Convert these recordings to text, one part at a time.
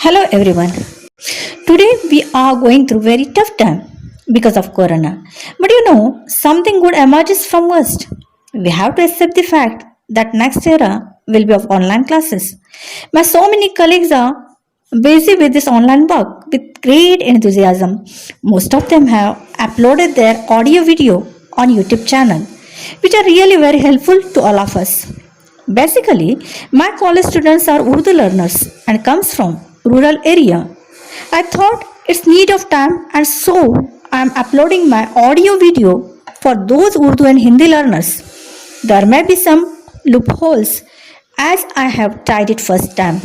Hello everyone. Today we are going through very tough time because of corona. But something good emerges from worst. We have to accept the fact that next era will be of online classes. My so many colleagues are busy with this online work with great enthusiasm. Most of them have uploaded their audio video on YouTube channel, which are really very helpful to all of us. Basically, my college students are Urdu learners and comes from rural area. I thought it's need of time and so I am uploading my audio video for those Urdu and Hindi learners. There may be some loopholes as I have tried it first time.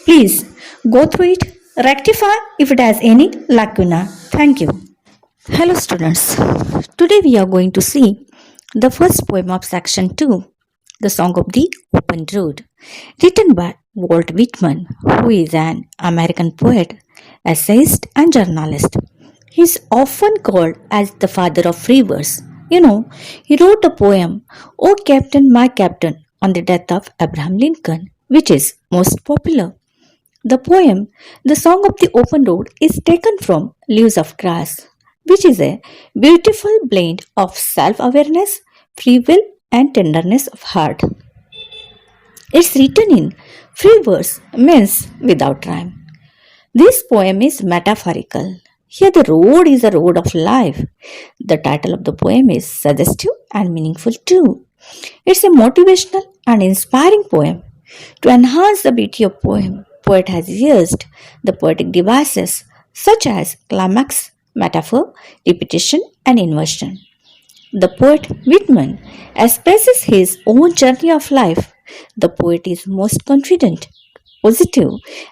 Please go through it, rectify if it has any lacuna. Thank you. Hello students. Today we are going to see the first poem of section 2, The Song of the Open Road, written by Walt Whitman, who is an American poet, essayist, and journalist. He is often called as the father of free verse. He wrote the poem, O Captain, My Captain, on the death of Abraham Lincoln, which is most popular. The poem, The Song of the Open Road, is taken from Leaves of Grass, which is a beautiful blend of self awareness, free will, and tenderness of heart. It's written in free verse, means without rhyme. This poem is metaphorical. Here, the road is a road of life. The title of the poem is suggestive and meaningful too. It's a motivational and inspiring poem. To enhance the beauty of poem, poet has used the poetic devices such as climax, metaphor, repetition, and inversion. The poet Whitman expresses his own journey of life. The poet is most confident, positive,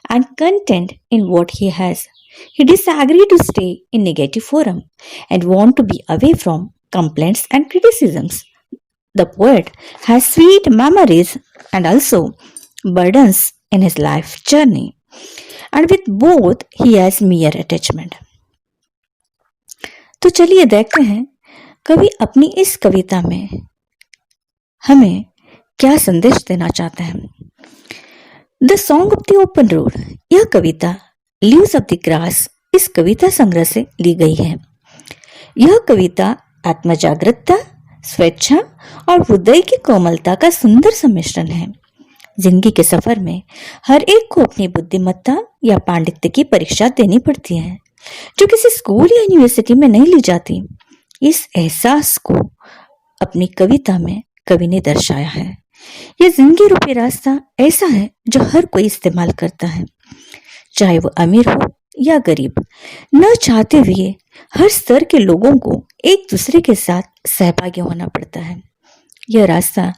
and content in what he has. He disagrees to stay in negative forum and want to be away from complaints and criticisms. The poet has sweet memories and also burdens in his life journey. And with both, he has mere attachment. तो चलिए देखते हैं कवि अपनी इस कविता में हमें क्या संदेश देना चाहते हैं। The song of the open road, यह कविता लीव्स ऑफ द ग्रास इस कविता संग्रह से ली गई है। यह कविता आत्मजागृतता, स्वेच्छा और हृदय की कोमलता का सुंदर सम्मिश्रण है। जिंदगी के सफर में हर एक को अपनी बुद्धिमत्ता या पांडित्य की परीक्षा देनी पड़ती है, जो किसी स्कूल या यूनिवर्सिटी में नहीं ली जाती। इस एहसास को अपनी कविता में कवि ने दर्शाया है। यह जिंदगी रूपी रास्ता ऐसा है जो हर कोई इस्तेमाल करता है, चाहे वो अमीर हो या गरीब। न चाहते हुए हर स्तर के लोगों को एक दूसरे के साथ सहभागी होना पड़ता है। यह रास्ता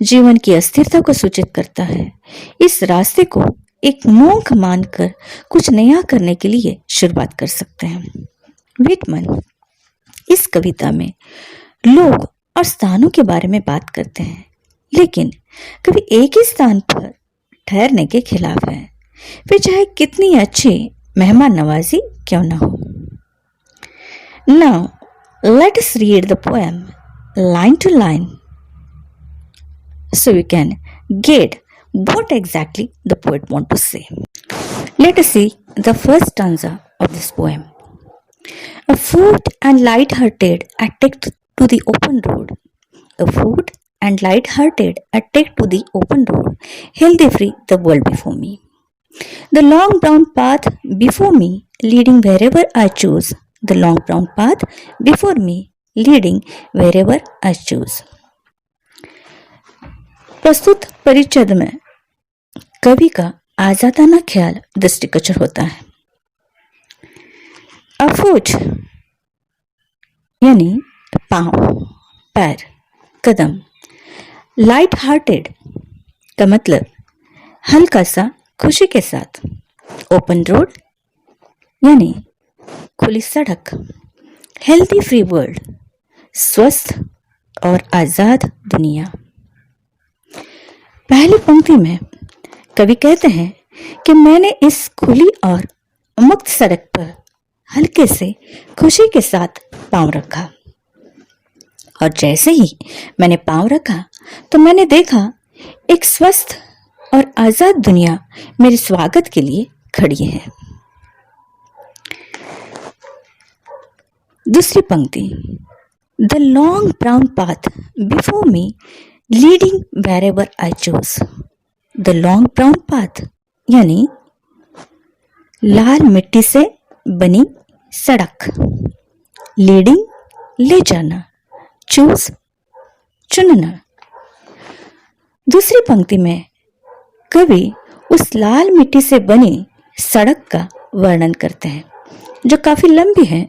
जीवन की अस्थिरता को सूचित करता है। इस रास्ते को एक मौका मानकर कुछ नया करने के लिए शुरुआत कर सकते हैं। विटमन इस कविता में लोग और स्थानों के बारे में बात करते हैं, लेकिन कभी एक ही स्थान पर ठहरने के खिलाफ है, वे चाहे कितनी अच्छी मेहमान नवाजी क्यों न हो। Now let us read the poem line to line so you can get what exactly the poet want to say. Let us see the first stanza of this poem. A foot and light-hearted attack to the open road. A foot and light-hearted attack to the open road. Healthy free the world before me. The long brown path before me, leading wherever I choose. The long brown path before me, leading wherever I choose. प्रस्तुत परिच्छेद में कवि का आजादाना ख्याल दृष्टिगोचर होता है। अफूट यानी पांव, पैर, कदम। लाइट हार्टेड का मतलब हल्का सा खुशी के साथ। ओपन रोड यानी खुली सड़क। हेल्थी फ्री वर्ल्ड स्वस्थ और आजाद दुनिया। पहली पंक्ति में कवि कहते हैं कि मैंने इस खुली और मुक्त सड़क पर हल्के से खुशी के साथ पांव रखा, और जैसे ही मैंने पांव रखा तो मैंने देखा एक स्वस्थ और आजाद दुनिया मेरे स्वागत के लिए खड़ी है। दूसरी पंक्ति, the long brown path before me leading wherever I choose. The long brown path यानी लाल मिट्टी से बनी सड़क, लीडिंग ले जाना, चूज चुनना। दूसरी पंक्ति में कवि उस लाल मिट्टी से बनी सड़क का वर्णन करते हैं जो काफी लंबी है।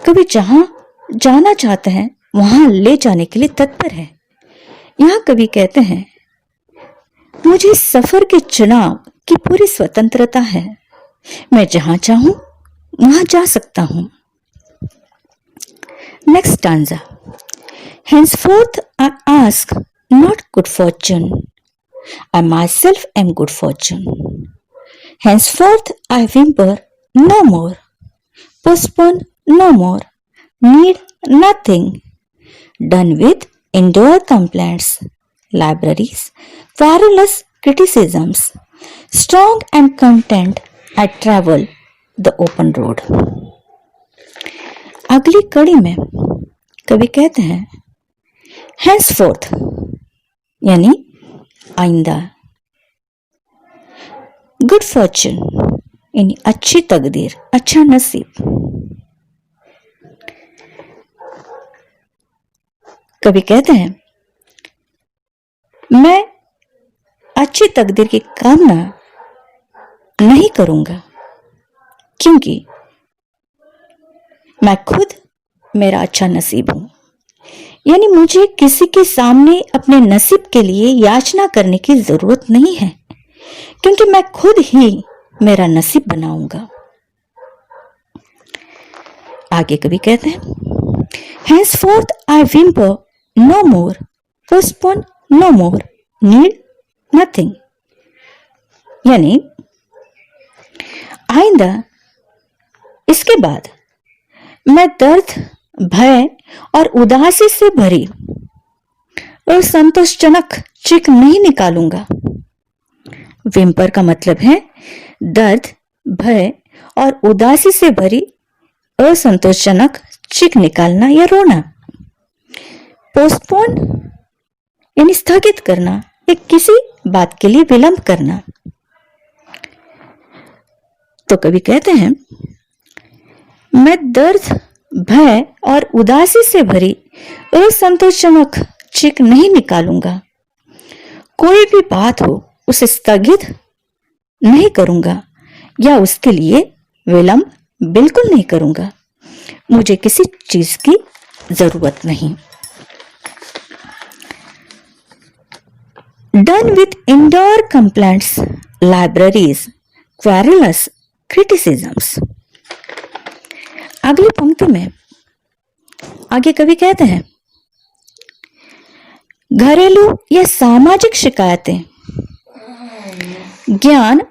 कवि जहां जाना चाहते हैं वहां ले जाने के लिए तत्पर है। यहां कवि कहते हैं, मुझे सफर के चुनाव की पूरी स्वतंत्रता है, मैं जहां चाहूं वहां जा सकता हूं। Next stanza, henceforth I ask not good fortune, I myself am good fortune. Henceforth I whimper no more, postpone no more, need nothing. Done with indoor complaints, libraries, querulous criticisms, strong and content I travel the open road. अगली कड़ी में कवि कहते हैं, henceforth यानी आइंदा, good Fortune यानी अच्छी तकदीर, अच्छा नसीब। कवि कहते हैं, मैं अच्छी तकदीर की कामना नहीं करूंगा क्योंकि मैं खुद मेरा अच्छा नसीब हूं। यानी मुझे किसी के सामने अपने नसीब के लिए याचना करने की जरूरत नहीं है क्योंकि मैं खुद ही मेरा नसीब बनाऊंगा। आगे कवि कहते हैं, henceforth I whimper no more, postpone no more, need nothing. यानी आइंदा इसके बाद मैं दर्द, भय और उदासी से भरी और संतोषजनक चीख नहीं निकालूंगा। विम्पर का मतलब है दर्द, भय और उदासी से भरी असंतोषजनक चीख निकालना या रोना। पोस्टपोन यानी स्थगित करना या किसी बात के लिए विलंब करना। तो कवि कहते हैं, मैं दर्द, भय और उदासी से भरी असंतोषजनक चीख नहीं निकालूंगा। कोई भी बात हो उसे स्थगित नहीं करूंगा या उसके लिए विलंब बिल्कुल नहीं करूंगा। मुझे किसी चीज की जरूरत नहीं। Done with indoor complaints, libraries, querulous criticisms. अगली पंक्ति में आगे कवि कहते हैं, घरेलू या सामाजिक शिकायतें, ज्ञान,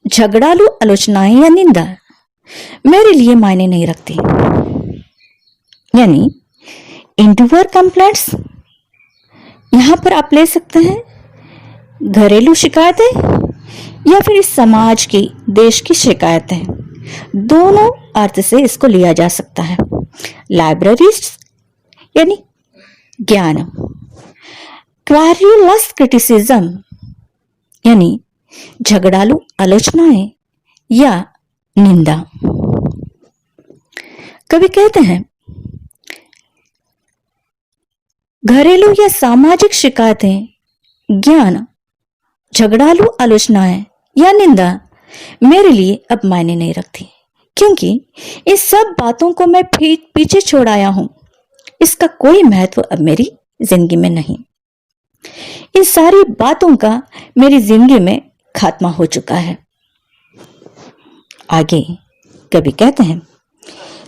झगड़ालू आलोचनाएं या निंदा मेरे लिए मायने नहीं रखती। यानी इंडोर कंप्लेंट्स यहां पर आप ले सकते हैं घरेलू शिकायतें या फिर इस समाज की, देश की शिकायतें, दोनों अर्थ से इसको लिया जा सकता है। लाइब्रेरीज यानी ज्ञान, क्वेरुलस क्रिटिसिज्म यानी झगड़ालू आलोचनाएं या निंदा। कवि कहते हैं, घरेलू या सामाजिक शिकायतें, ज्ञान, झगड़ालू आलोचनाएं या निंदा मेरे लिए अब मायने नहीं रखती क्योंकि इस सब बातों को मैं पीछे छोड़ आया हूं। इसका कोई महत्व अब मेरी जिंदगी में नहीं। इन सारी बातों का मेरी जिंदगी में खात्मा हो चुका है। आगे कवि कहते हैं,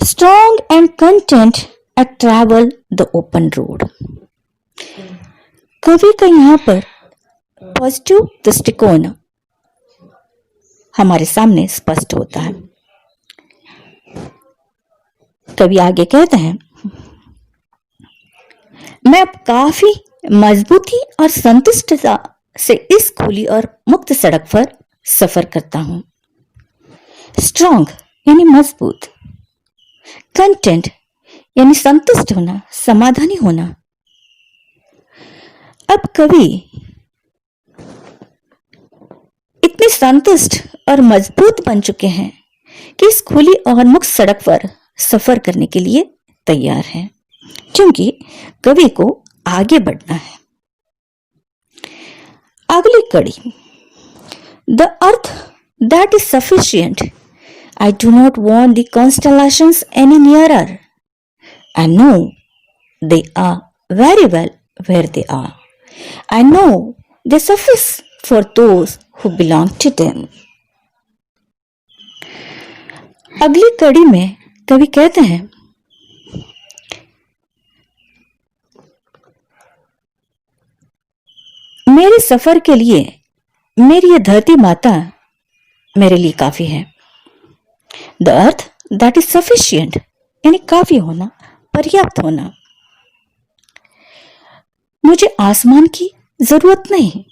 strong and content I travel the open road. कवि का यहां पर पॉजिटिव दृष्टिकोण हमारे सामने स्पष्ट होता है। कवि आगे कहते हैं, मैं अब काफी मजबूती और संतुष्टता से इस खुली और मुक्त सड़क पर सफर करता हूं। स्ट्रॉन्ग यानी मजबूत, कंटेंट यानी संतुष्ट होना, समाधानी होना। अब कवि इतने संतुष्ट और मजबूत बन चुके हैं कि इस खुली और मुक्त सड़क पर सफर करने के लिए तैयार हैं, क्योंकि कवि को आगे बढ़ना है। अगली कड़ी, the earth that is sufficient, I do not want the constellations any nearer, I know they are very well where they are, I know they suffice for those who belong to them। अगली कड़ी में कवि कहते हैं, मेरे सफर के लिए मेरी ये धरती माता मेरे लिए काफी है। The earth that is sufficient यानी काफी होना, पर्याप्त होना। मुझे आसमान की जरूरत नहीं।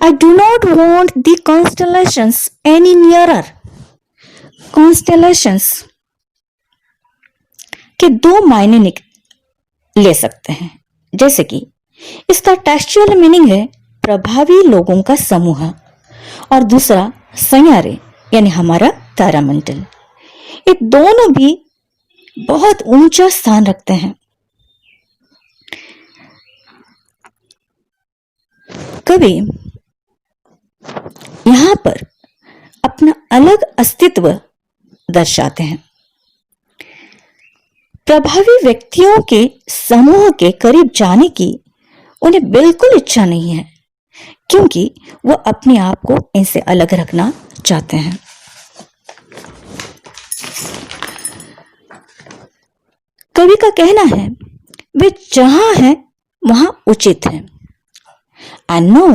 I do not want the constellations any nearer। Constellations के दो मायने ले सकते हैं, जैसे कि इसका टेक्सचुअल मीनिंग है प्रभावी लोगों का समूह, और दूसरा सैयारे यानी हमारा तारामंडल। ये दोनों भी बहुत ऊंचा स्थान रखते हैं। कवि यहां पर अपना अलग अस्तित्व दर्शाते हैं। प्रभावी व्यक्तियों के समूह के करीब जाने की उन्हें बिल्कुल इच्छा नहीं है, क्योंकि वो अपने आप को इनसे अलग रखना चाहते हैं। कवि का कहना है, वे जहां हैं वहां उचित हैं। I know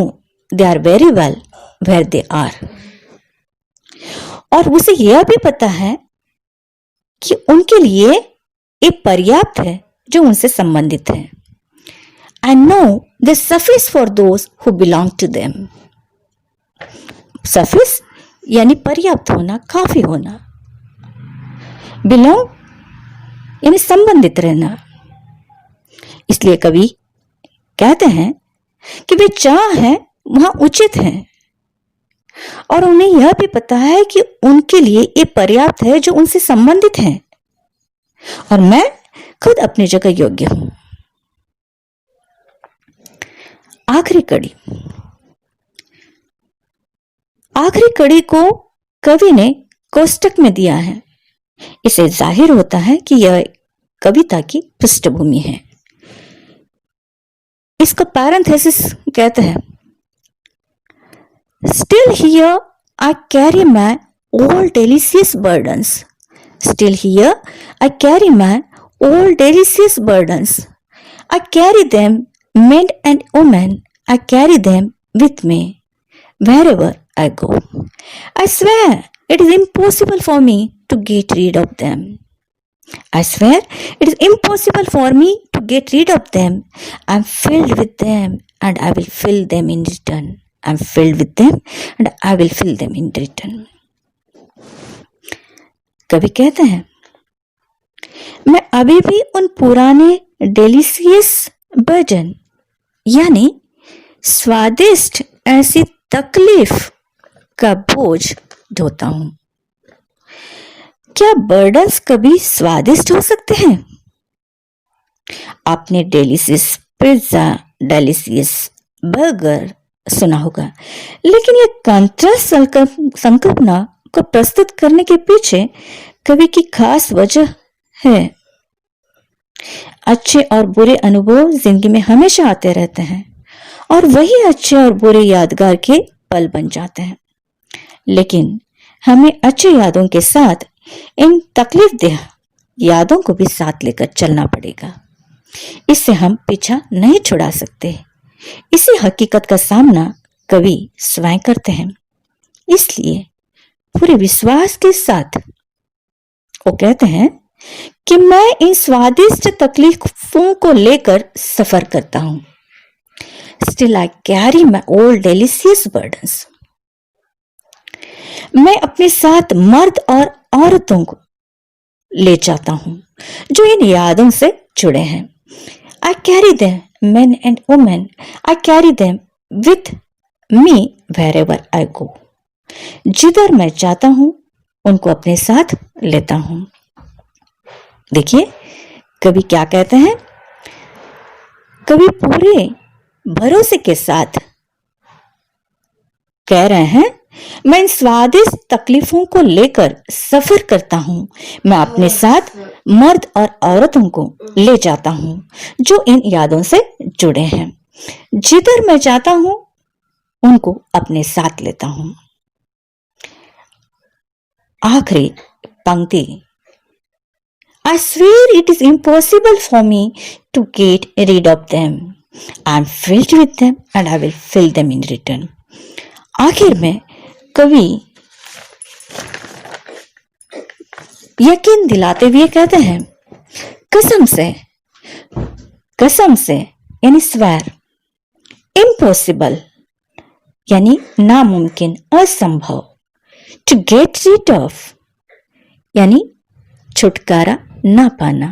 they are very well where they are, और उसे यह भी पता है कि उनके लिए ये पर्याप्त है जो उनसे संबंधित है। I know they suffice for those who belong to them. Suffice यानी पर्याप्त होना, काफी होना। बिलोंग यानी संबंधित रहना। इसलिए कवि कहते हैं कि वे जहां हैं वहां उचित हैं, और उन्हें यह भी पता है कि उनके लिए ये पर्याप्त है जो उनसे संबंधित है, और मैं खुद अपनी जगह योग्य हूं। आखिरी कड़ी को कवि ने कोष्टक में दिया है। इसे जाहिर होता है कि यह कविता की पृष्ठभूमि है। इसका पैरेंथेसिस कहते हैं, Still here I carry my old delicious burdens. Still here I carry my old delicious burdens. I carry them, men and women, I carry them with me wherever I go. I swear it is impossible for me to get rid of them. I swear it is impossible for me to get rid of them. I am filled with them and I will fill them in return. I am filled with them and I will fill them in return. कवि कहते हैं, मैं अभी भी उन पुराने delicious burden यानी स्वादिष्ट ऐसी तकलीफ का बोझ ढोता हूं। क्या बर्डन्स कभी स्वादिष्ट हो सकते हैं? आपने डेलिशियस पिज्जा, डेलिशियस बर्गर सुना होगा, लेकिन यह कंट्रास्ट संकल्पना को प्रस्तुत करने के पीछे कवि की खास वजह है। अच्छे और बुरे अनुभव जिंदगी में हमेशा आते रहते हैं, और वही अच्छे और बुरे यादगार के पल बन जाते हैं। लेकिन हमें अच्छे यादों के साथ इन तकलीफदेह यादों को भी साथ लेकर चलना पड़ेगा। इससे हम पीछा नहीं छुड़ा सकते। इसी हकीकत का सामना कवि स्वयं करते हैं। इसलिए पूरे विश्वास के साथ वो कहते हैं कि मैं इन स्वादिष्ट तकलीफों को लेकर सफर करता हूं। Still I carry my old delicious burdens। मैं अपने साथ मर्द और औरतों को ले जाता हूं जो इन यादों से जुड़े हैं। I carry them men and women. I carry them with me wherever I go. जिधर मैं जाता हूं उनको अपने साथ लेता हूं। देखिए कवि क्या कहते हैं, कवि पूरे भरोसे के साथ कह रहे हैं, मैं इन स्वादिष्ट तकलीफों को लेकर सफर करता हूं। मैं अपने साथ मर्द और औरतों को ले जाता हूं जो इन यादों से जुड़े हैं। जिधर मैं जाता हूं उनको अपने साथ लेता हूं। आखिरी पंक्ति, I swear it is impossible for me to get rid of them. I am filled with them and I will fill them in return. आखिर में कवि यकीन दिलाते हुए कहते हैं, कसम से यानी स्वेर, इम्पॉसिबल यानी नामुमकिन, असंभव, टू गेट रीड ऑफ यानी छुटकारा ना पाना।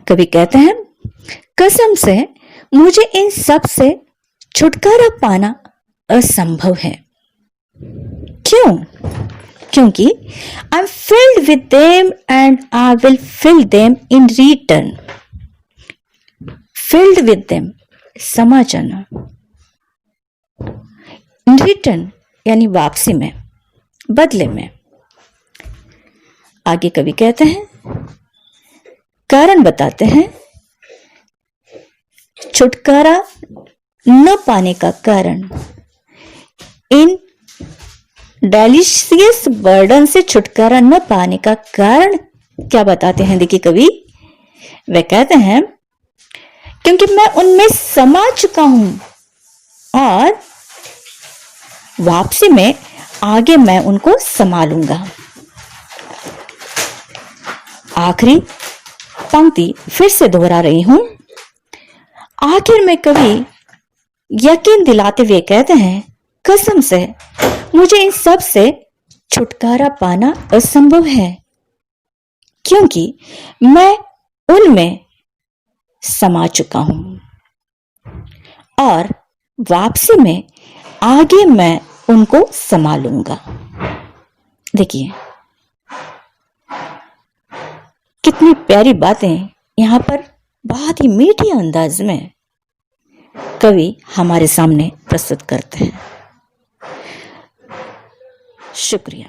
कवि कहते हैं, कसम से मुझे इन सब से छुटकारा पाना असंभव है। क्यों? क्योंकि I am filled with them and I will fill them in return. Filled with them, समा जाना, इन रिटर्न यानी वापसी में, बदले में। आगे कवि कहते हैं, कारण बताते हैं, छुटकारा न पाने का कारण, इन डेलिशियस बर्डन से छुटकारा न पाने का कारण क्या बताते हैं? देखिए कवि वे कहते हैं, क्योंकि मैं उनमें समा चुका हूं और वापसी में आगे मैं उनको संभालूंगा। आखिरी पंक्ति फिर से दोहरा रही हूं। आखिर में कवि यकीन दिलाते हुए कहते हैं, कसम से मुझे इन सब से छुटकारा पाना असंभव है, क्योंकि मैं उनमें समा चुका हूं और वापसी में आगे मैं उनको संभालूंगा। देखिए कितनी प्यारी बातें यहां पर बहुत ही मीठी अंदाज में कवि हमारे सामने प्रस्तुत करते हैं। शुक्रिया।